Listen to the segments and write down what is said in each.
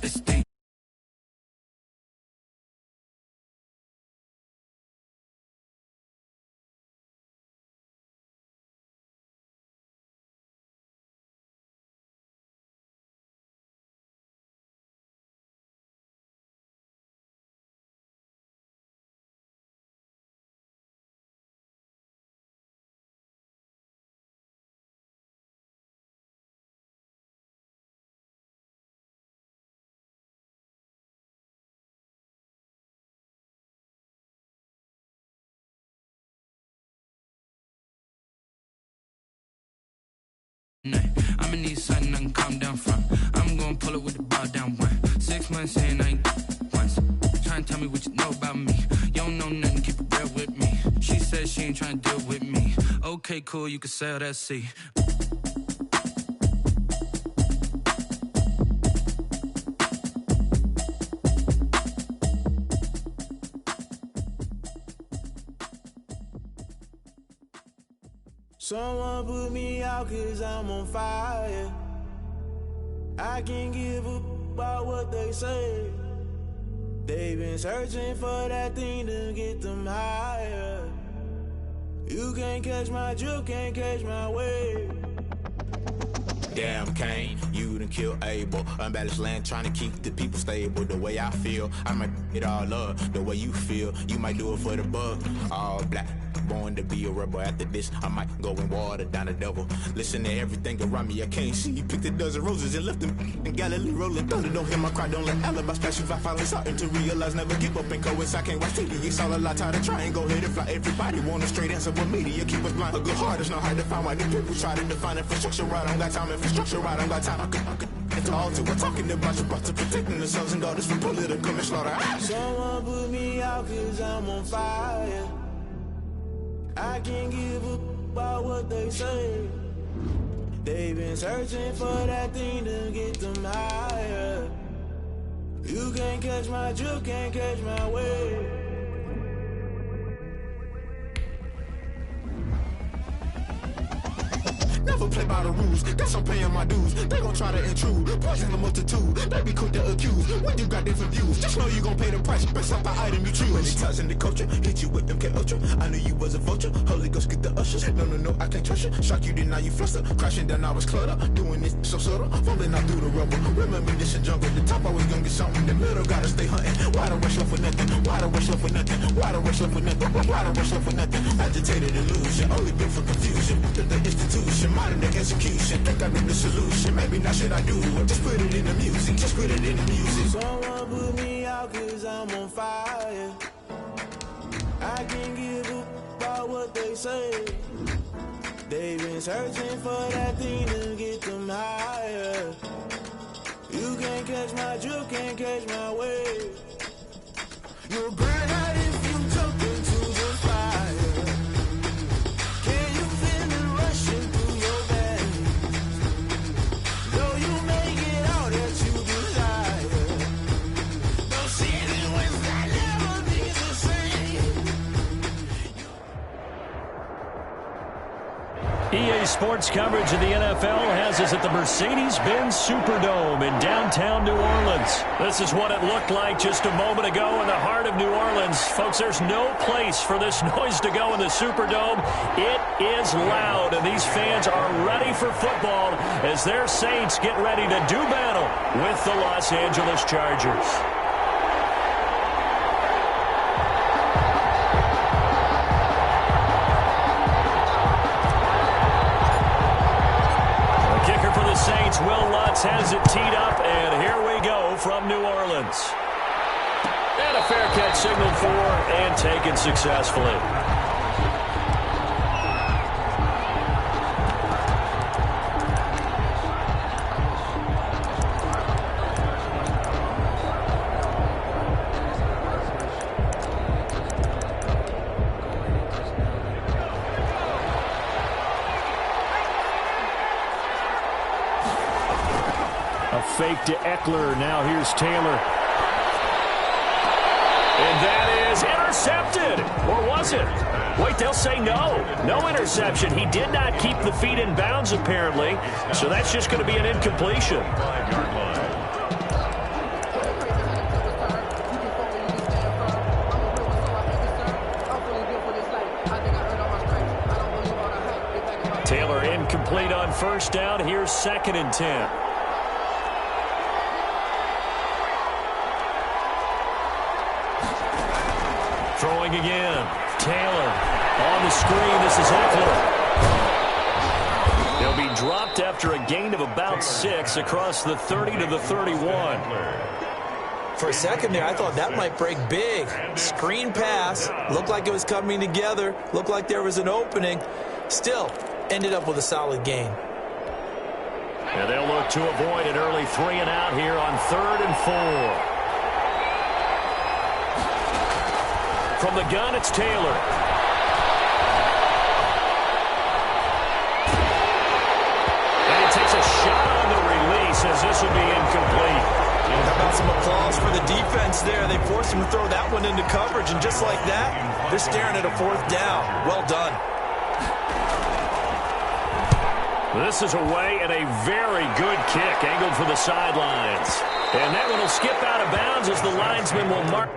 this thing. I'ma need something I can calm down from. I'm gonna pull it with the ball down one. 6 months in, I ain't once. Trying to tell me what you know about me. You don't know nothing, keep it real with me. She said she ain't trying to deal with me. Okay, cool, you can sail that sea. Someone put me out 'cause I'm on fire. I can't give a about what they say. They've been searching for that thing to get them higher. You can't catch my drift, can't catch my wave. Damn Kane, you done killed Abel. Unbalanced land trying to keep the people stable. The way I feel, I might it all up. The way you feel, you might do it for the bug. All black, born to be a rebel. After this, I might go and water down the devil. Listen to everything around me, I can't see. Picked a dozen roses and left them in Galilee rolling thunder. Don't hear my cry, don't let alibis flash. If I finally starting to realize, never give up and coincide. I can't watch TV, it's all a lot. Tired of trying, go ahead and fly. Everybody want a straight answer, but media keep us blind. A good heart is not hard to find. Why the people try to define infrastructure right? I don't got time, infrastructure right, I don't got time. I could it's all to we're talking about your to protecting the sons and daughters from political manslaughter. Someone put me out 'cause I'm on fire. I can't give a about what they say. They've been searching for that thing to get them higher. You can't catch my drift, can't catch my wave. Never play by the rules, guess I'm paying my dues. They gon' try to intrude, poison the multitude. They be quick to accuse, when you got different views. Just know you gon' pay the price, based off the item you choose. When they touching the culture, hit you with them K-Ultra. I knew you was a vulture, Holy Ghost get the ushers. No, I can't trust you. Shock you, then now you fluster. Crashing down, I was clutter. Doing this so subtle, falling out through the rubble. Remember this a jungle, the top always gonna get something. In the middle, gotta stay hunting. Why the rush left for nothing? Why the rush left for nothing? Why the rush left for nothing? Why the rush left for nothing? Agitated illusion, only built for confusion. The institution, modern day execution. Think I know the solution, maybe not should I do it. Just put it in the music, just put it in the music. Someone put me out 'cause I'm on fire. I can't give a about what they say. They've been searching for that thing to get them higher. You can't catch my drift, can't catch my wave. You'll burn out if you jump into the fire. Can you feel it rushing through your veins? Though you make it all that you desire. Don't see it when I never be the same. EA Sports coverage of the NFL has us at the Mercedes-Benz Superdome in downtown New Orleans. This is what it looked like just a moment ago in the heart of New Orleans. Folks, there's no place for this noise to go in the Superdome. It is loud, and these fans are ready for football as their Saints get ready to do battle with the Los Angeles Chargers. Saints, Will Lutz has it teed up, and here we go from New Orleans. And a fair catch signaled for and taken successfully. Fake to Eckler. Now here's Taylor. And that is intercepted. Or was it? Wait, they'll say no. No interception. He did not keep the feet in bounds, apparently. So that's just going to be an incompletion. incomplete on first down. Here's 2nd and 10. Throwing again. Taylor on the screen. This is Eckler. He'll be dropped after a gain of about 6 across the 30 to the 31. For a second there, I thought that might break big. Screen pass. Looked like it was coming together. Looked like there was an opening. Still, ended up with a solid gain. And they'll look to avoid an early 3 and out here on 3rd and 4. From the gun, it's Taylor. And he takes a shot on the release as this will be incomplete. How about some applause for the defense there? They forced him to throw that one into coverage, and just like that, they're staring at a 4th down. Well done. This is away and a very good kick angled for the sidelines. And that one will skip out of bounds as the linesman will mark.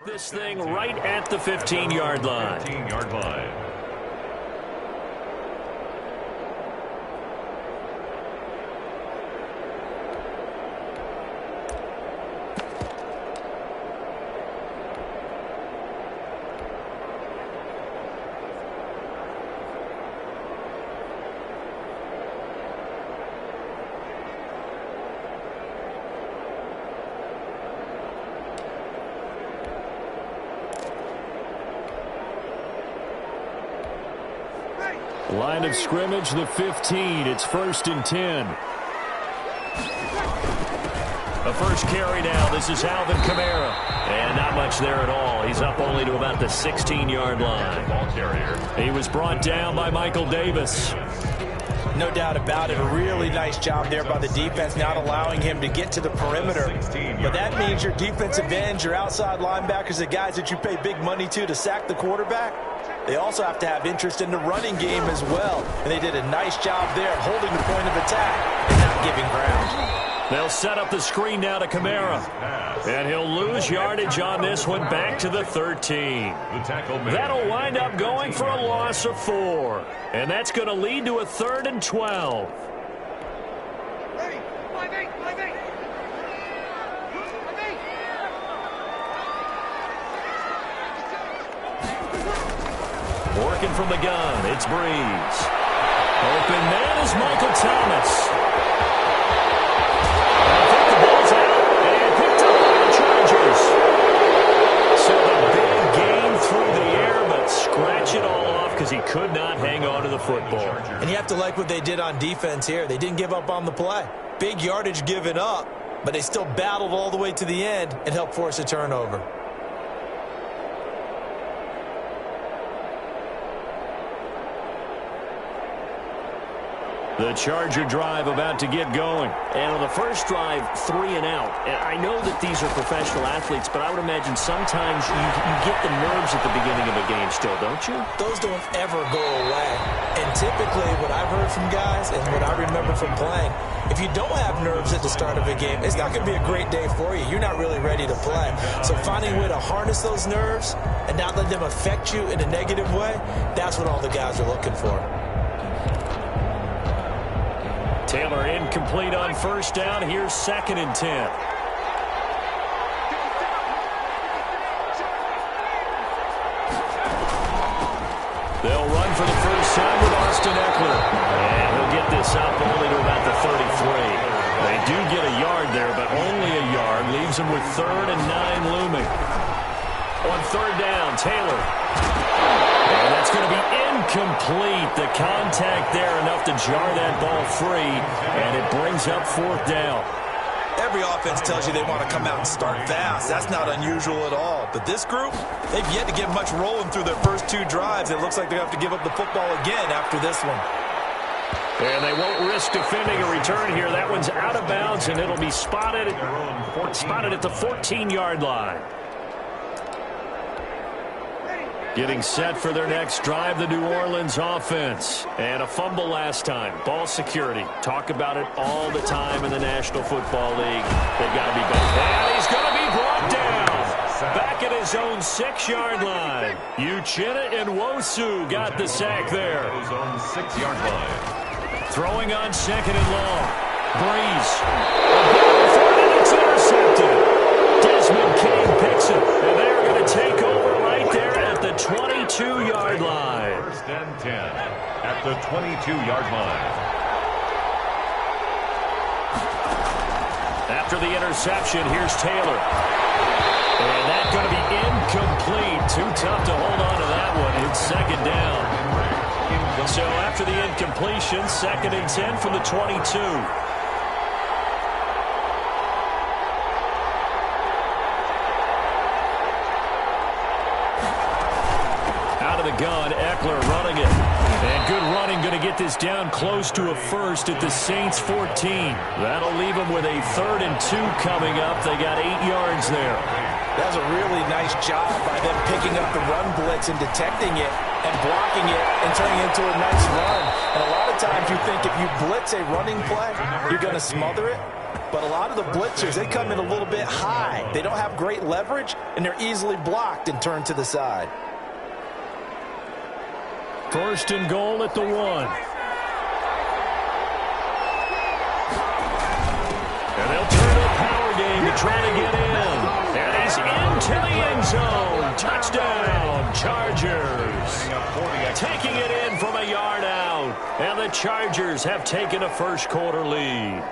This thing right at the 15-yard line. 15-yard line. Line of scrimmage, the 15. It's 1st and 10. A first carry now. This is Alvin Kamara. And not much there at all. He's up only to about the 16-yard line. Ball carrier. He was brought down by Michael Davis. No doubt about it. A really nice job there by the defense, not allowing him to get to the perimeter. But that means your defensive ends, your outside linebackers, the guys that you pay big money to sack the quarterback, they also have to have interest in the running game as well. And they did a nice job there holding the point of attack and not giving ground. They'll set up the screen now to Kamara. And he'll lose yardage on this one back to the 13. That'll wind up going for a loss of 4. And that's going to lead to a 3rd and 12. Working from the gun, it's Breeze. Open man is Michael Thomas. I think the ball's out and picked up by the Chargers. So the big gain through the air, but scratch it all off because he could not hang on to the football. And you have to like what they did on defense here. They didn't give up on the play. Big yardage given up, but they still battled all the way to the end and helped force a turnover. The Charger drive about to get going. And on the first drive, 3 and out. And I know that these are professional athletes, but I would imagine sometimes you get the nerves at the beginning of a game still, don't you? Those don't ever go away. And typically what I've heard from guys and what I remember from playing, if you don't have nerves at the start of a game, it's not going to be a great day for you. You're not really ready to play. So finding a way to harness those nerves and not let them affect you in a negative way, that's what all the guys are looking for. Taylor incomplete on first down. Here's 2nd and 10. They'll run for the first time with Austin Eckler. And he'll get this up only to about the 33. They do get a yard there, but only a yard. Leaves leaves them with 3rd and 9 looming. On 3rd down, Taylor. And that's going to be incomplete. The contact there enough to jar that ball free, and it brings up 4th down. Every offense tells you they want to come out and start fast. That's not unusual at all. But this group, they've yet to get much rolling through their first 2 drives. It looks like they have to give up the football again after this one. And they won't risk defending a return here. That one's out of bounds, and it'll be spotted at the 14-yard line. Getting set for their next drive, the New Orleans offense. And a fumble last time. Ball security. Talk about it all the time in the National Football League. They've got to be better. And he's going to be brought down. Back at his own 6-yard line. Uchenna and Nwosu got the sack there. His own 6-yard line. Throwing on 2nd and long. Breeze. It's intercepted. Desmond King picks it. And they're going to take over right there at the 22-yard line. 1st and 10 at the 22-yard line. After the interception, here's Taylor. And that's going to be incomplete. Too tough to hold on to that one. It's 2nd down. So after the incompletion, 2nd and 10 from the 22. Out of the gun, Eckler running it. And good running, going to get this down close to a first at the Saints 14. That'll leave them with a 3rd and 2 coming up. They got 8 yards there. That was a really nice job by them picking up the run blitz and detecting it and blocking it and turning it into a nice run. And a lot of times you think if you blitz a running play, you're going to smother it. But a lot of the blitzers, they come in a little bit high. They don't have great leverage, and they're easily blocked and turned to the side. 1st and goal at the 1. And they'll turn a power game to try to get in. And he's into the end zone. Touchdown, Chargers. Taking it in from a yard out. And the Chargers have taken a first-quarter lead.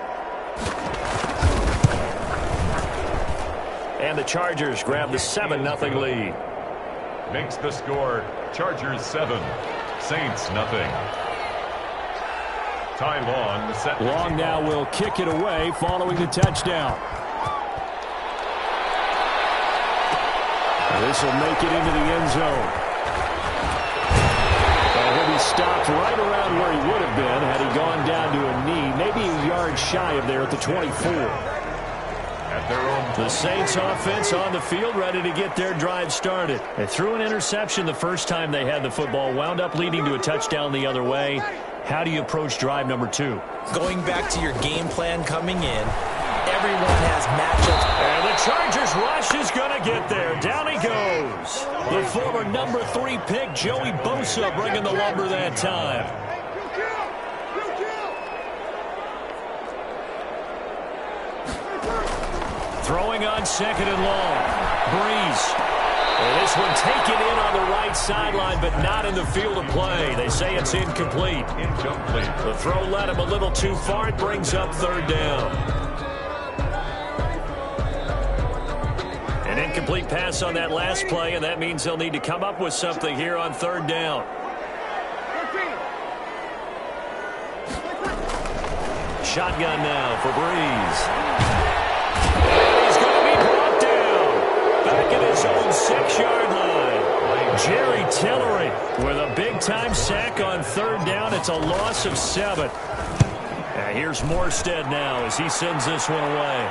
And the Chargers grab the 7-0 lead. Makes the score Chargers 7, Saints nothing. Ty Long set. Long now will kick it away following the touchdown. This will make it into the end zone. And he'll be stopped right around where he would have been had he gone down to a knee, maybe a yard shy of there at the 24. The Saints offense on the field, ready to get their drive started. They threw an interception the first time they had the football, wound up leading to a touchdown the other way. How do you approach drive number 2? Going back to your game plan coming in, everyone has matchups. And the Chargers rush is going to get there. Down he goes. The former number 3 pick, Joey Bosa, bringing the lumber that time. Throwing on 2nd and long. Breeze. And this one taken in on the right sideline, but not in the field of play. They say it's incomplete. The throw led him a little too far. It brings up 3rd down. An incomplete pass on that last play, and that means they'll need to come up with something here on 3rd down. Shotgun now for Breeze. Back at his own 6-yard line. Jerry Tillery with a big-time sack on 3rd down. It's a loss of 7. Here's Morstead now as he sends this one away.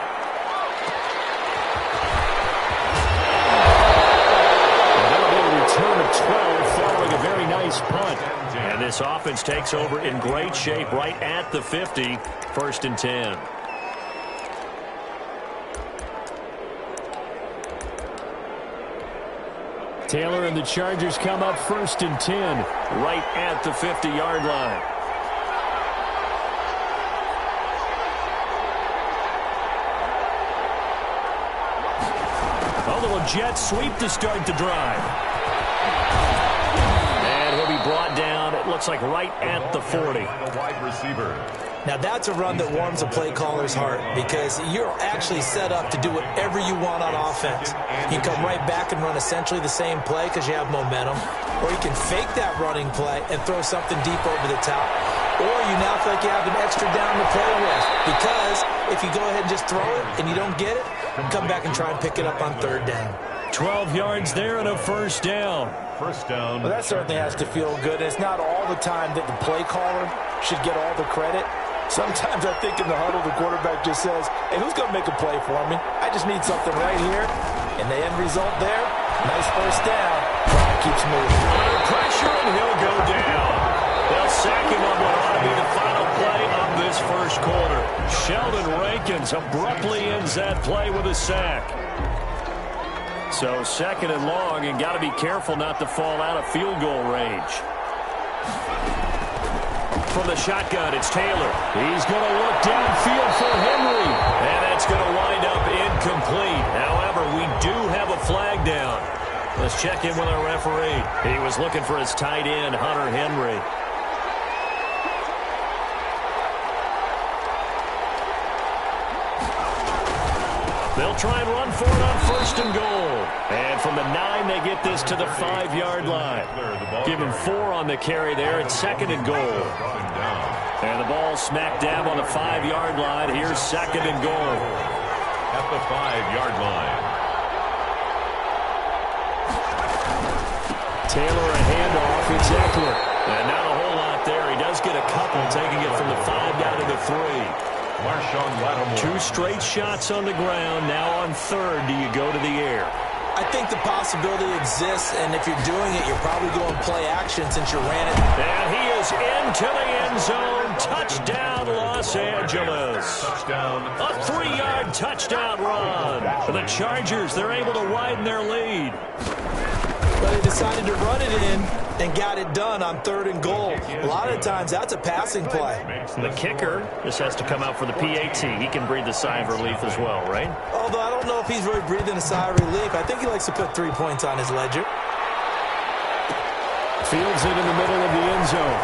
And that'll be a return of 12 following a very nice punt. And this offense takes over in great shape right at the 50. 1st and 10. Taylor and the Chargers come up 1st and 10, right at the 50-yard line. A little jet sweep to start the drive. And he'll be brought down, it looks like right at the 40. The wide receiver. Now, that's a run that warms a play caller's heart because you're actually set up to do whatever you want on offense. You can come right back and run essentially the same play because you have momentum, or you can fake that running play and throw something deep over the top, or you now feel like you have an extra down to play with because if you go ahead and just throw it and you don't get it, come back and try and pick it up on third down. 12 yards there and a first down. First down. Well, that certainly has to feel good. It's not all the time that the play caller should get all the credit. Sometimes I think in the huddle, the quarterback just says, hey, who's going to make a play for me? I just need something right here. And the end result there, nice first down. Clock keeps moving. Under pressure, and he'll go down. They'll sack him on what ought to be the final play of this first quarter. Sheldon Rankins abruptly ends that play with a sack. So second and long, and got to be careful not to fall out of field goal range. From the shotgun, it's Taylor. He's going to look downfield for Henry. And that's going to wind up incomplete. However, we do have a flag down. Let's check in with our referee. He was looking for his tight end, Hunter Henry. They'll try and run for it on first and goal. And from the 9, they get this to the 5-yard line. Give him 4 on the carry there. It's second and goal. And the ball smack dab on the 5-yard line. Here's second and goal. At the 5-yard line. Taylor a handoff. It's Eckler. And not a whole lot there. He does get a couple, taking it from the 5 down to the 3. Marshawn Lattimore. 2 straight shots on the ground. Now on third, do you go to the air? I think the possibility exists, and if you're doing it, you're probably going play action since you ran it. And he is into the end zone. Touchdown, Los Angeles. Touchdown. A 3-yard touchdown run. For the Chargers, they're able to widen their lead. But they decided to run it in and got it done on third and goal. A lot of times, that's a passing play. The kicker just has to come out for the PAT. He can breathe a sigh of relief as well, right? Although I don't know if he's really breathing a sigh of relief. I think he likes to put 3 points on his ledger. Fields it in the middle of the end zone.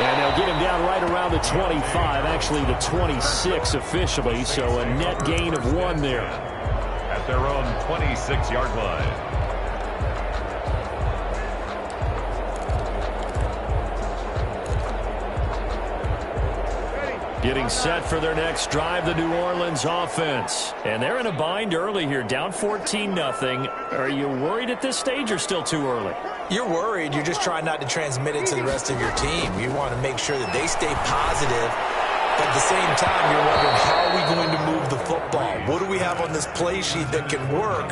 And they'll get him down right around the 25, actually the 26 officially, so a net gain of 1 there. At their own 26-yard line. Getting set for their next drive, the New Orleans offense. And they're in a bind early here, down 14-0. Are you worried at this stage or still too early? You're worried. You're just trying not to transmit it to the rest of your team. You want to make sure that they stay positive. But at the same time, you're wondering, how are we going to move the football? What do we have on this play sheet that can work?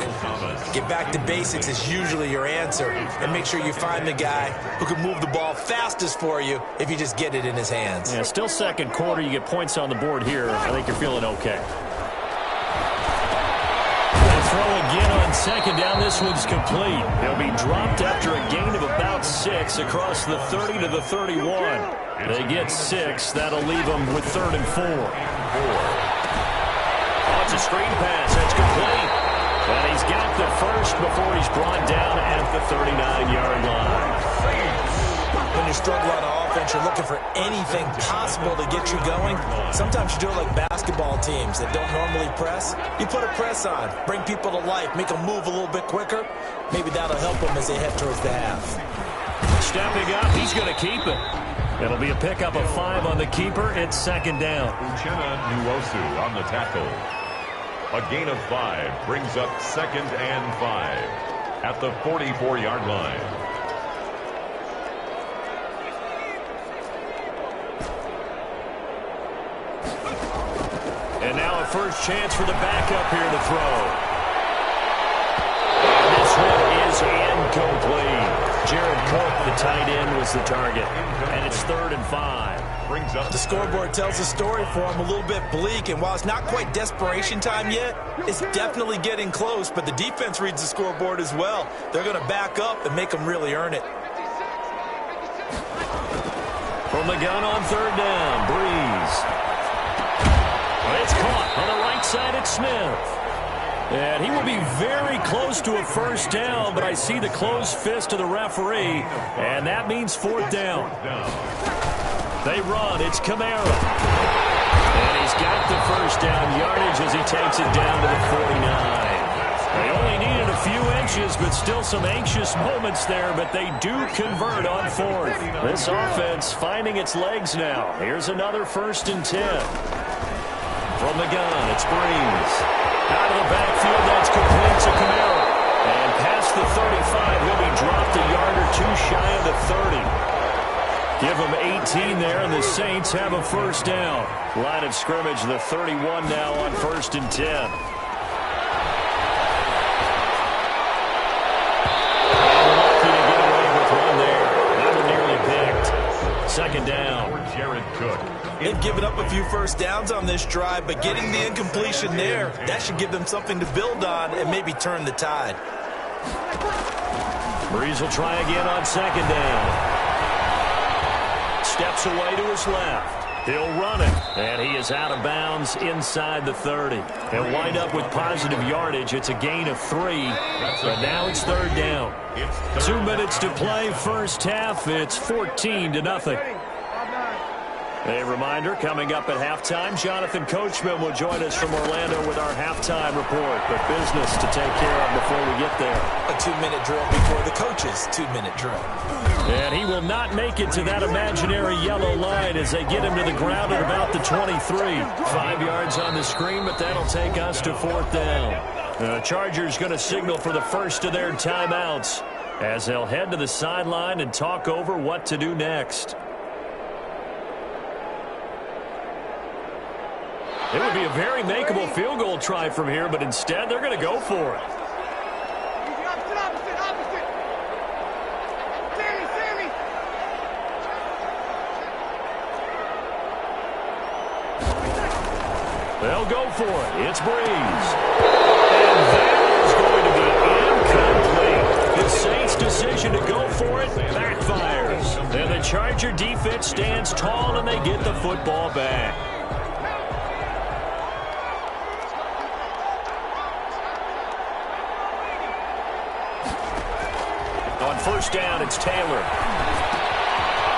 Get back to basics is usually your answer. And make sure you find the guy who can move the ball fastest for you if you just get it in his hands. Yeah, still second quarter. You get points on the board here. I think you're feeling okay. They'll throw again on second down. This one's complete. He'll be dropped after a gain of about 6 across the 30 to the 31. They get 6. That'll leave them with third and 4. Oh, it's a screen pass. That's complete. And he's got the first before he's brought down at the 39-yard line. When you struggle on offense, you're looking for anything possible to get you going. Sometimes you do it like basketball teams that don't normally press. You put a press on, bring people to life, make them move a little bit quicker. Maybe that'll help them as they head towards the half. Stepping up, he's going to keep it. It'll be a pickup of 5 on the keeper. It's second down. Uchenna Nwosu on the tackle. A gain of 5 brings up second and 5 at the 44-yard line. And now a first chance for the backup here to throw. And this one is incomplete. Jared Cook, the tight end, was the target. And it's third and 5. Brings up the scoreboard tells a story for him, a little bit bleak. And while it's not quite desperation time yet, it's definitely getting close. But the defense reads the scoreboard as well. They're going to back up and make them really earn it. From the gun on third down, Breeze. It's caught on the right side at Smith. And he will be very close to a first down, but I see the closed fist of the referee, and that means fourth down. They run. It's Kamara. And he's got the first down yardage as he takes it down to the 49. They only needed a few inches, but still some anxious moments there, but they do convert on fourth. This offense finding its legs now. Here's another 1st and 10. From the gun, it's Breeze. Out of the backfield, that's complete to Kamara. And past the 35, he'll be dropped a yard or two shy of the 30. Give them 18 there, and the Saints have a first down. Line of scrimmage, the 31 now on 1st and 10. Second down. Jared Cook. They've given up a few first downs on this drive, but getting the incompletion there, that should give them something to build on and maybe turn the tide. Breeze will try again on second down. Steps away to his left. He'll run it, and he is out of bounds inside the 30. He'll wind up with positive yardage. It's a gain of 3, but now it's third down. 2 minutes to play first half. It's 14-0. A reminder, coming up at halftime, Jonathan Coachman will join us from Orlando with our halftime report, but business to take care of before we get there. A 2-minute drill before the coach's 2-minute drill. And he will not make it to that imaginary yellow line as they get him to the ground at about the 23. 5 yards on the screen, but that'll take us to fourth down. The Chargers going to signal for the first of their timeouts as they'll head to the sideline and talk over what to do next. It would be a very makeable field goal try from here, but instead they're going to go for it. They'll go for it. It's Breeze. And that is going to be incomplete. The Saints' decision to go for it backfires. And the Charger defense stands tall and they get the football back. On first down, it's Taylor.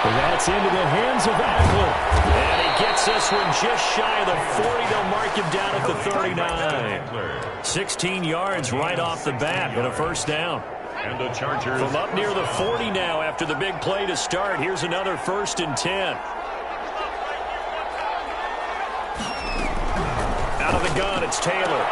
And that's into the hands of Eckler. And he gets this one just shy of the 40. They'll mark him down at the 39. 16 yards right off the bat and a first down. And the Chargers from up near the 40 now after the big play to start. Here's another 1st and 10. Out of the gun, it's Taylor.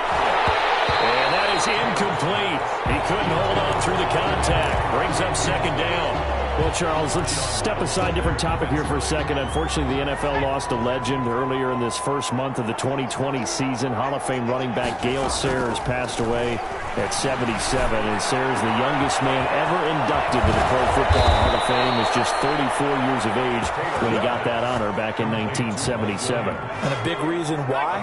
And that is incomplete. He couldn't hold on through the contact. Brings up second down. Well, Charles, let's step aside, different topic here for a second. Unfortunately, the NFL lost a legend earlier in this first month of the 2020 season. Hall of Fame running back Gale Sayers passed away at 77. And Sayers, the youngest man ever inducted to the Pro Football Hall of Fame, was just 34 years of age when he got that honor back in 1977. And a big reason why?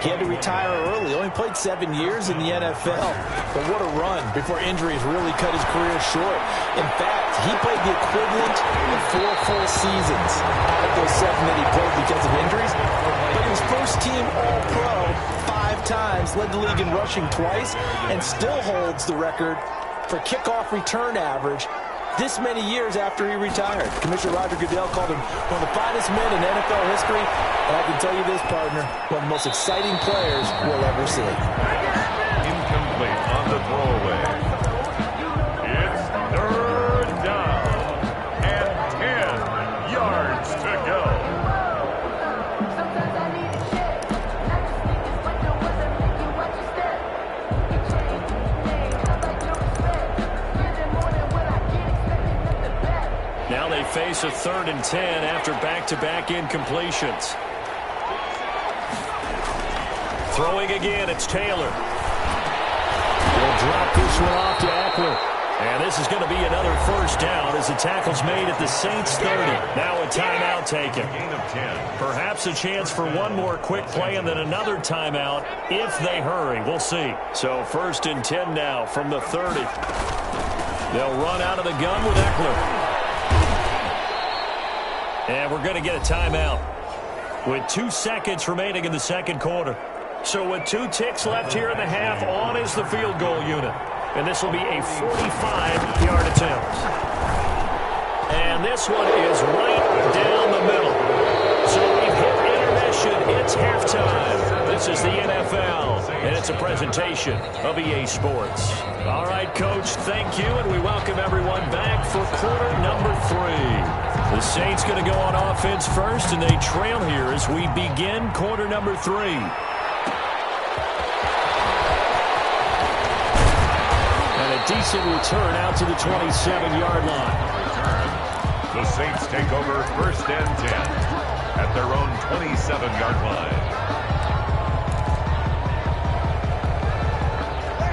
He had to retire early. Only played 7 years in the NFL. But what a run before injuries really cut his career short. In fact, he played the equivalent of 4 full seasons out of those 7 that he played because of injuries. But he was first-team All-Pro 5 times, led the league in rushing twice, and still holds the record for kickoff return average this many years after he retired. Commissioner Roger Goodell called him one of the finest men in NFL history, and I can tell you this, partner, one of the most exciting players we'll ever see. Incomplete on the throwaway. It's third down and 10 yards to go. Now they face a 3rd and 10 after back-to-back incompletions. Throwing again, it's Taylor. He'll drop this one off to Eckler. And this is going to be another first down as the tackle's made at the Saints 30. Now a timeout taken. Gain of 10. Perhaps a chance for one more quick play and then another timeout if they hurry. We'll see. So 1st and 10 now from the 30. They'll run out of the gun with Eckler. And we're going to get a timeout with 2 seconds remaining in the second quarter. So with 2 ticks left here in the half, on is the field goal unit. And this will be a 45-yard attempt. And this one is right down the middle. So we've hit intermission. It's halftime. This is the NFL, and it's a presentation of EA Sports. All right, Coach, thank you, and we welcome everyone back for quarter number 3. The Saints going to go on offense first, and they trail here as we begin quarter number 3. And a decent return out to the 27-yard line. The Saints take over 1st and 10 at their own 27-yard line.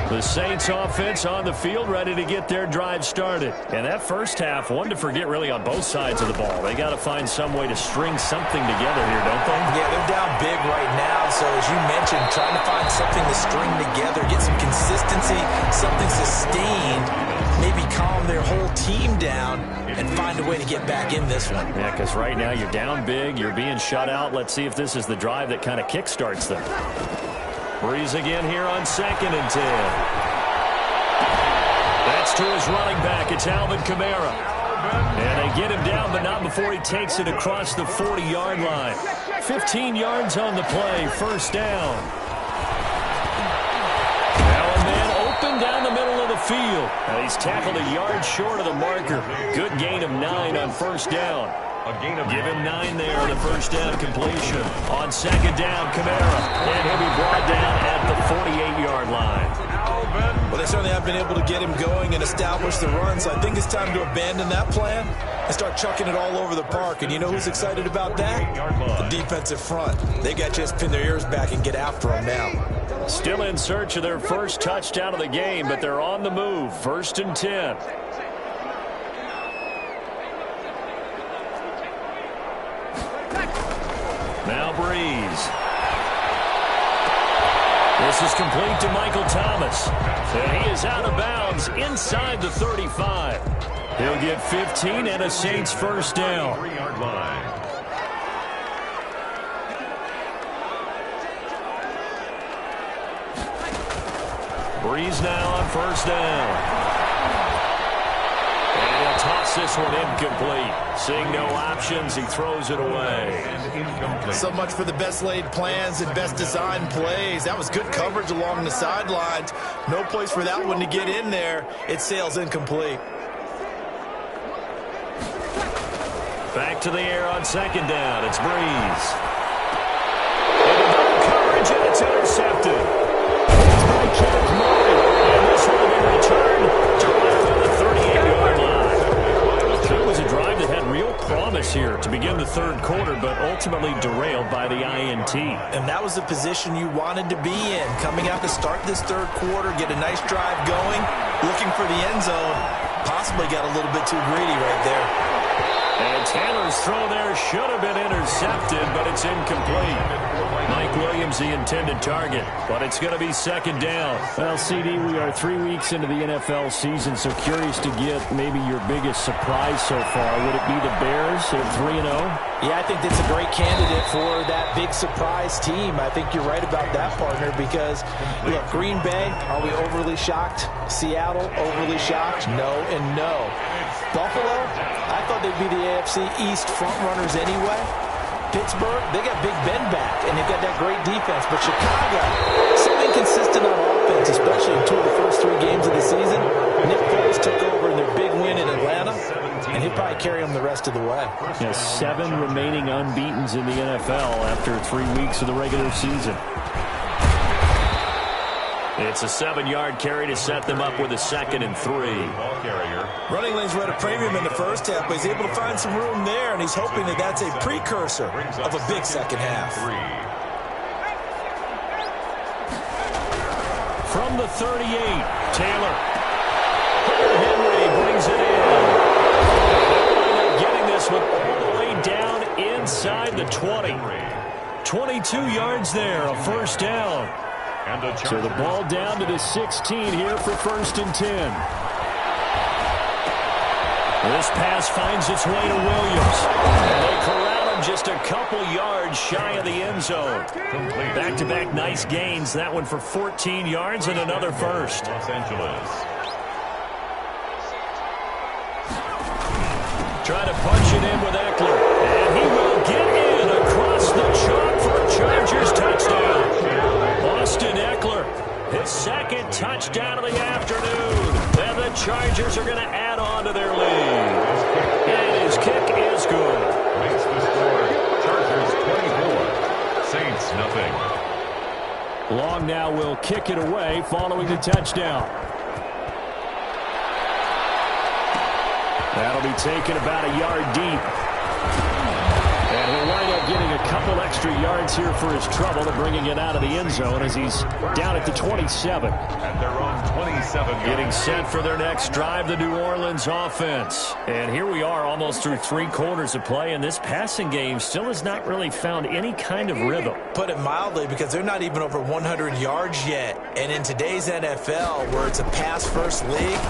The Saints offense on the field, ready to get their drive started. And that first half, one to forget really on both sides of the ball. They got to find some way to string something together here, don't they? Yeah, they're down big right now. So as you mentioned, trying to find something to string together, get some consistency, something sustained, maybe calm their whole team down and find a way to get back in this one. Yeah, because right now you're down big, you're being shut out. Let's see if this is the drive that kind of kickstarts them. Breeze again here on 2nd and 10. That's to his running back. It's Alvin Kamara. And they get him down, but not before he takes it across the 40-yard line. 15 yards on the play. 1st down. Now a man open down the middle of the field. And he's tackled a yard short of the marker. Good gain of 9 on 1st down. Give him 9 there on the 1st down completion. On 2nd down, Kamara. And he'll be brought down at the 48-yard line. Well, they certainly have been able to get him going and establish the run, so I think it's time to abandon that plan and start chucking it all over the park. And you know who's excited about that? The defensive front. They got to just pin their ears back and get after him now. Still in search of their first touchdown of the game, but they're on the move. 1st and 10. Now Breeze. This is complete to Michael Thomas. And he is out of bounds inside the 35. He'll get 15 and a Saints 1st down. 3-yard line. Breeze now on 1st down. And he'll toss this one incomplete. Seeing no options, he throws it away. So much for the best laid plans and best designed plays. That was good coverage along the sidelines. No place for that one to get in there. It sails incomplete. Back to the air on 2nd down. It's Breeze. And double coverage, and it's intercepted. It's by Kenneth Murray. And this will be returned to right on the 38-yard line. It was a drive that had real promise here to begin the 3rd quarter, but ultimately derailed by the INT. And that was the position you wanted to be in. Coming out to start this 3rd quarter, get a nice drive going, looking for the end zone. Possibly got a little bit too greedy right there. And Taylor's throw there should have been intercepted, but it's incomplete. Mike Williams, the intended target, but it's going to be 2nd down. Well, CD, we are 3 weeks into the NFL season, so curious to get maybe your biggest surprise so far. Would it be the Bears at 3-0? Yeah, I think that's a great candidate for that big surprise team. I think you're right about that, partner, because, look, Green Bay, are we overly shocked? Seattle, overly shocked? No and no. Buffalo, I thought they'd be the AFC East frontrunners anyway. Pittsburgh, they got Big Ben back, and they've got that great defense. But Chicago, so inconsistent on offense, especially in 2 of the first 3 games of the season. Nick Foles took over in their big win in Atlanta, and he'll probably carry them the rest of the way. Yeah, 7 remaining unbeatens in the NFL after 3 weeks of the regular season. It's a 7-yard carry to set them up with a 2nd and 3. Running lanes were at a premium in the first half, but he's able to find some room there, and he's hoping that that's a precursor of a big second half. From the 38, Taylor. Henry brings it in. They're getting this one all the way down inside the 20. 22 yards there, a 1st down. So the ball down to the 16 here for 1st and 10. This pass finds its way to Williams. And they corral him time just a couple yards shy of the end zone. Back-to-back nice gains. That one for 14 yards and another first. Los Angeles. Try to punch it in with Eckler. And he will get in across the chalk for a Chargers touchdown. Austin Eckler, his second touchdown of the afternoon. And the Chargers are going to add on to their lead. And his kick is good. Makes the score Chargers 24, Saints nothing. Long now will kick it away following the touchdown. That'll be taken about a yard deep. And he'll wind up getting a couple extra yards here for his trouble and bringing it out of the end zone as he's down at the 27. At their own 27. Getting set for their next drive, the New Orleans offense. And here we are almost through 3 quarters of play, and this passing game still has not really found any kind of rhythm. Put it mildly, because they're not even over 100 yards yet. And in today's NFL, where it's a pass-first league,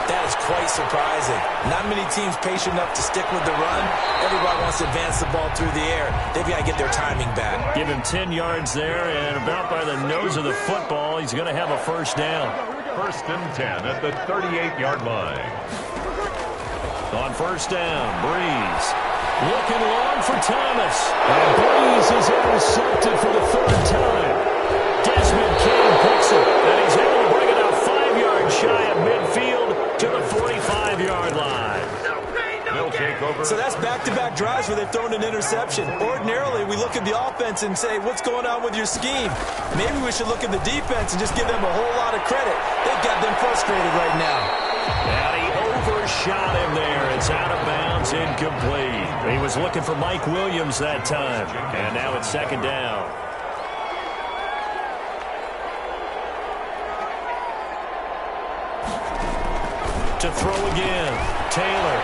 that is quite surprising. Not many teams patient enough to stick with the run. Everybody wants to advance the ball through the air. They've got to get their timing back. Give him 10 yards there, and about by the nose of the football, he's going to have a first down. First and 10 at the 38-yard line. On first down, Breeze. Looking long for Thomas. And Breeze is intercepted for the 3rd time. Desmond King picks it, and he's able to bring it out 5 yards shy of midfield to the 45-yard line. They'll take over. So that's back-to-back drives where they've thrown an interception. Ordinarily, we look at the offense and say, what's going on with your scheme? Maybe we should look at the defense and just give them a whole lot of credit. They've got them frustrated right now. And he overshot him there. It's out of bounds, incomplete. He was looking for Mike Williams that time. And now it's 2nd down. To throw again, Taylor.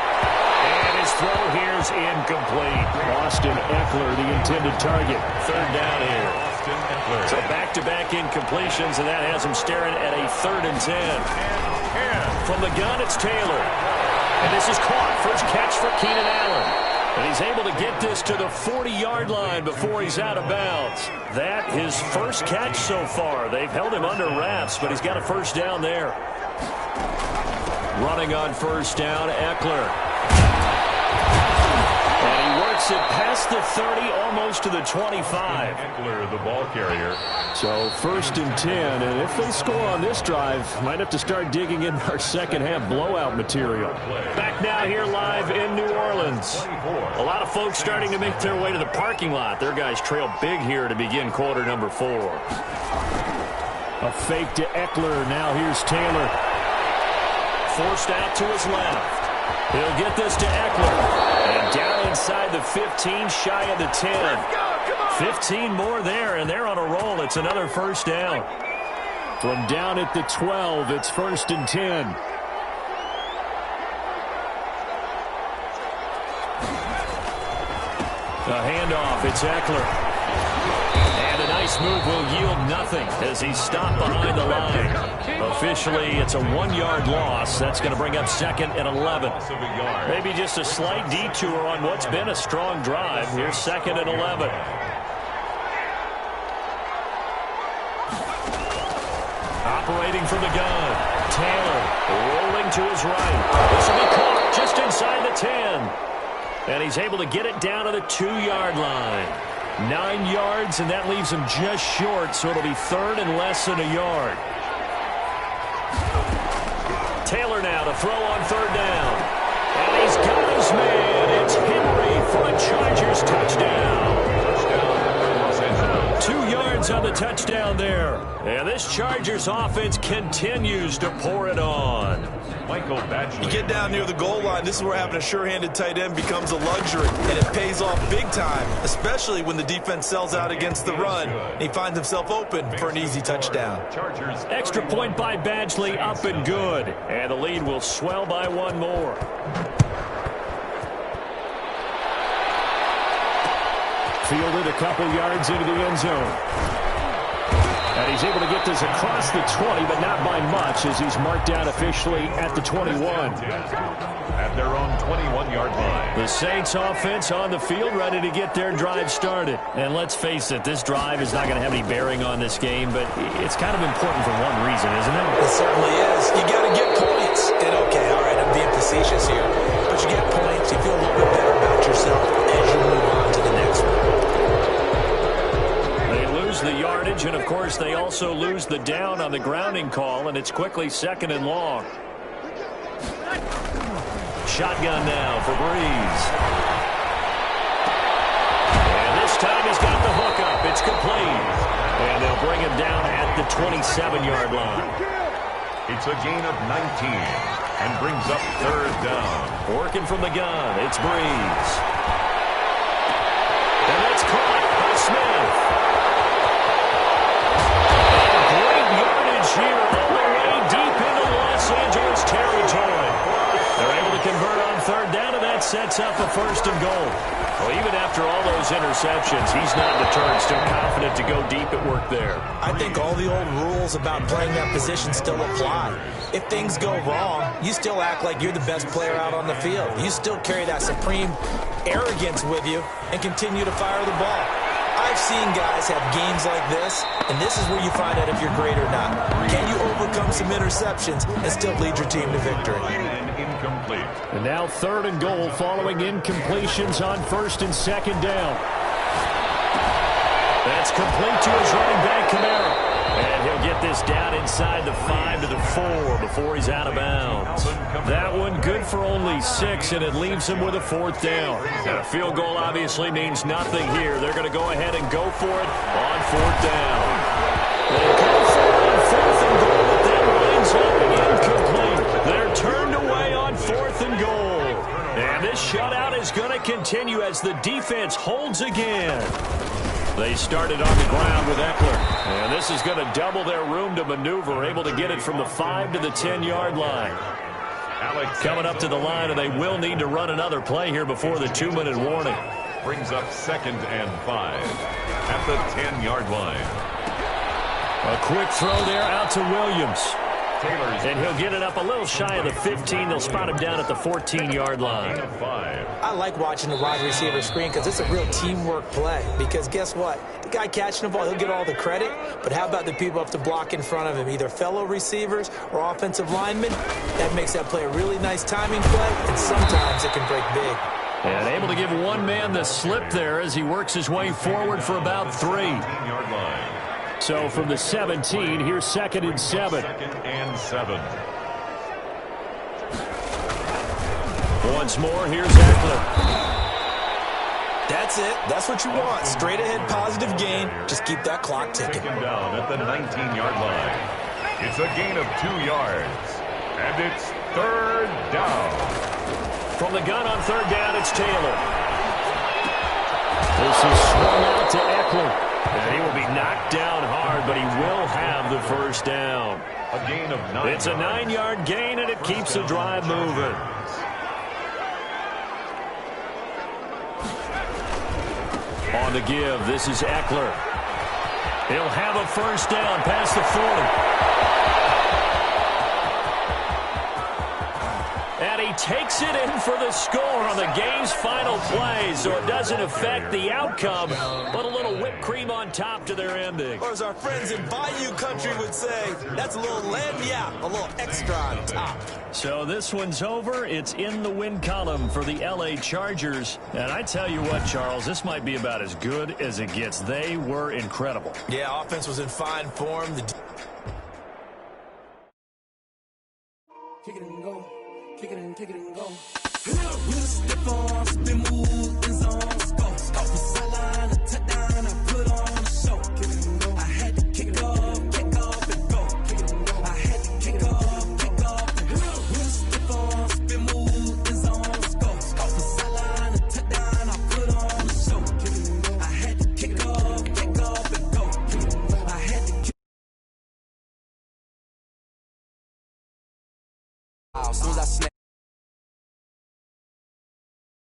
And his throw here is incomplete. Austin Eckler, the intended target. 3rd down here. Austin Eckler. So back-to-back incompletions, and that has him staring at a 3rd and 10. From the gun, it's Taylor. And this is caught. First catch for Keenan Allen. And he's able to get this to the 40-yard line before he's out of bounds. That his first catch so far. They've held him under wraps, but he's got a first down there. Running on first down, Eckler. And he works it past the 30, almost to the 25. Eckler, the ball carrier. So 1st and 10, and if they score on this drive, might have to start digging in our second-half blowout material. Back now here live in New Orleans. A lot of folks starting to make their way to the parking lot. Their guys trail big here to begin quarter number 4. A fake to Eckler. Now here's Taylor. Forced out to his left. He'll get this to Eckler. And down inside the 15, shy of the 10. 15 more there, and they're on a roll. It's another first down. From down at the 12, it's 1st and 10. A handoff, it's Eckler. And a nice move will yield nothing as he's stopped behind the line. Officially, it's a 1-yard loss. That's going to bring up 2nd and 11. Maybe just a slight detour on what's been a strong drive. Here's 2nd and 11. Operating from the gun. Taylor rolling to his right. This will be caught just inside the 10. And he's able to get it down to the 2-yard line. 9 yards, and that leaves him just short, so it'll be 3rd and less than a yard. Taylor now to throw on 3rd down. And he's got his man. It's Henry for a Chargers touchdown. 2 yards on the touchdown there. And this Chargers offense continues to pour it on. Michael Badgley. You get down near the goal line, this is where having a sure-handed tight end becomes a luxury, and it pays off big time, especially when the defense sells out against the run. He finds himself open for an easy touchdown. Chargers. Extra point by Badgley, up and good. And the lead will swell by 1 more. Fielded a couple yards into the end zone. And he's able to get this across the 20, but not by much, as he's marked down officially at the 21. At their own 21-yard line. The Saints offense on the field, ready to get their drive started. And let's face it, this drive is not going to have any bearing on this game, but it's kind of important for one reason, isn't it? It certainly is. You got to get points. And okay, all right, I'm being facetious here, but you get points, you feel a little bit better about yourself as you move on to the next one. They lose the yardage, and of course they also lose the down on the grounding call, and it's quickly 2nd and long. Shotgun now for Breeze. And this time he's got the hook up. It's complete. And they'll bring him down at the 27-yard line. It's a gain of 19 and brings up 3rd down. Working from the gun, it's Breeze. And that's caught by Smith. And great yardage here all the way deep into Los Angeles territory. They're able to convert on 3rd down, and that sets up a 1st and goal. Well, even after all those interceptions, he's not deterred, still confident to go deep at work there. I think all the old rules about playing that position still apply. If things go wrong, you still act like you're the best player out on the field. You still carry that supreme arrogance with you and continue to fire the ball. I've seen guys have games like this, and this is where you find out if you're great or not. Can you overcome some interceptions and still lead your team to victory? Incomplete. And now 3rd and goal following incompletions on 1st and 2nd down. That's complete to his running back, Kamara. And he'll get this down inside the 5 to the 4 before he's out of bounds. That one good for only 6, and it leaves him with a 4th down. And a field goal obviously means nothing here. They're going to go ahead and go for it on 4th down. They go for it on 4th and goal, but that winds up incomplete. They're turned away on 4th and goal. And this shutout is going to continue as the defense holds again. They started on the ground with Eckler. And this is going to double their room to maneuver, able to get it from the 5 to the 10-yard line. Coming up to the line, and they will need to run another play here before the 2-minute warning. Brings up 2nd and 5 at the 10-yard line. A quick throw there out to Williams. And he'll get it up a little shy of the 15. They'll spot him down at the 14-yard line. I like watching the wide receiver screen because it's a real teamwork play. Because guess what? The guy catching the ball, he'll get all the credit. But how about the people up to block in front of him, either fellow receivers or offensive linemen? That makes that play a really nice timing play, and sometimes it can break big. And able to give one man the slip there as he works his way forward for about 3. 10-yard line. So from the 17, here's 2nd and 7. 2nd and 7. Once more, here's Eckler. That's it. That's what you want. Straight ahead, positive gain. Just keep that clock ticking. 2nd down at the 19-yard line. It's a gain of 2 yards. And it's 3rd down. From the gun on 3rd down, it's Taylor. This is swung out to Eckler. And he will be knocked down hard, but he will have the 1st down. A gain of 9. It's a 9-yard gain, and it keeps the drive moving. On the give, this is Eckler. He'll have a 1st down past the 40. And he takes it in for the score on the game's final play, so it doesn't affect the outcome, but a little whipped cream on top to their ending. Or as our friends in Bayou Country would say, that's a little a little extra on top. So this one's over. It's in the win column for the L.A. Chargers. And I tell you what, Charles, this might be about as good as it gets. They were incredible. Yeah, offense was in fine form. Kick it and go. Kick it and kick it and go. With a stiff arm, spin move, and zone, go.